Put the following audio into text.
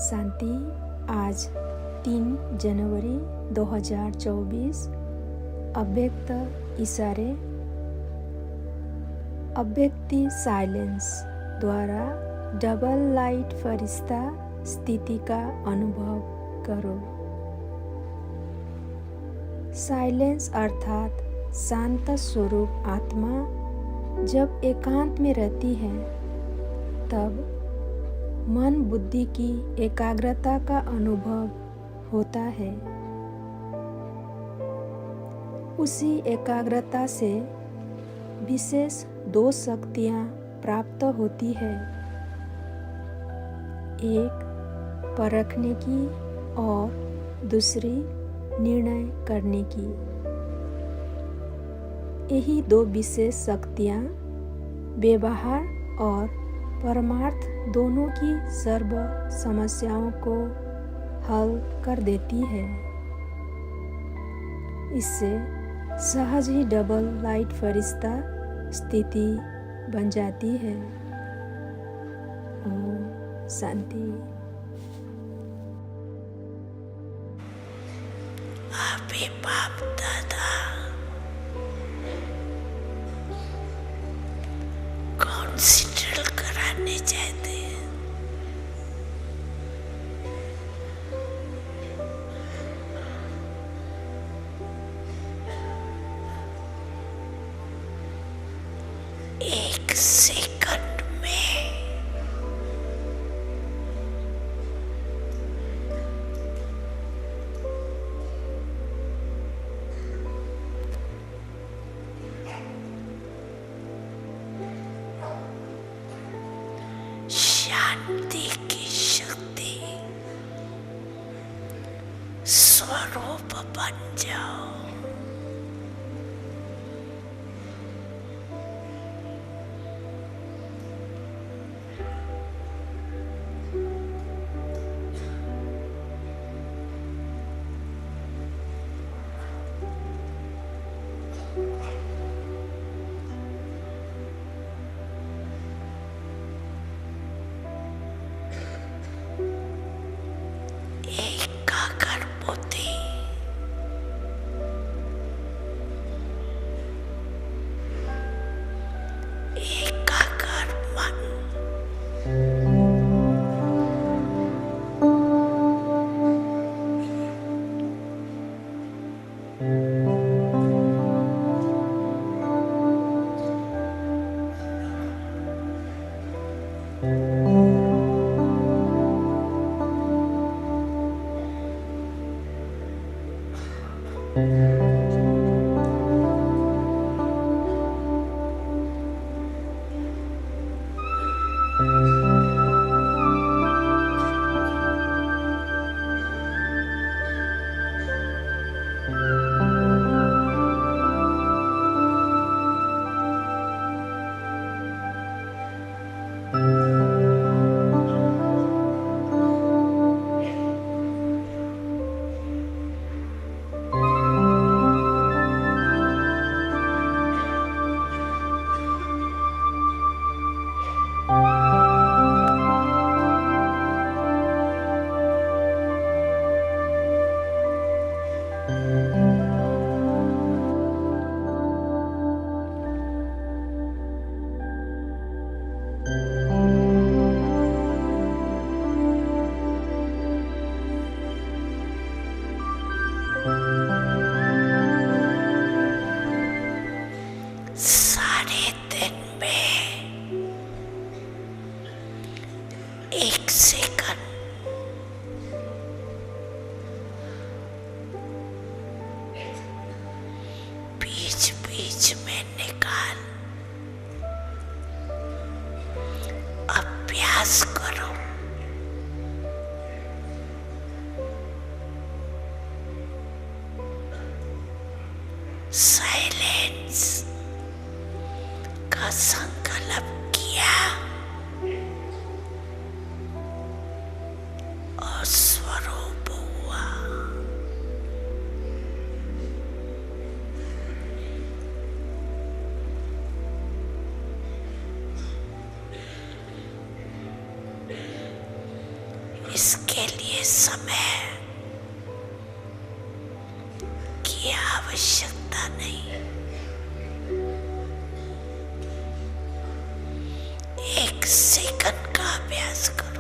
शांति। आज 3 जनवरी 2024। अव्यक्त इशारे। अव्यक्ति साइलेंस द्वारा डबल लाइट फरिश्ता स्थिति का अनुभव करो। साइलेंस अर्थात शांत स्वरूप आत्मा जब एकांत में रहती है तब मन बुद्धि की एकाग्रता का अनुभव होता है। उसी एकाग्रता से विशेष 2 शक्तियाँ प्राप्त होती है, एक परखने की और दूसरी निर्णय करने की। यही 2 विशेष शक्तियाँ व्यवहार और परमार्थ दोनों की सर्व समस्याओं को हल कर देती है। इससे सहज ही डबल लाइट फरिश्ता स्थिति बन जाती है। ओम शांति। अभी बाप दादा कौन सी ड्रिल कराने चाहते हैं? एक सेकंड में शांति की शक्ति स्वरूप बन जाओ। एकाग्र बुद्धि एकाग्र मन सारे दिन में 1 सेकंड बीच बीच में निकाल अभ्यास करो। साइलेंस का संकल्प किया और स्वरूप हुआ। इसके लिए समय की आवश्यकता नहीं। 1 सेकंड का अभ्यास करो।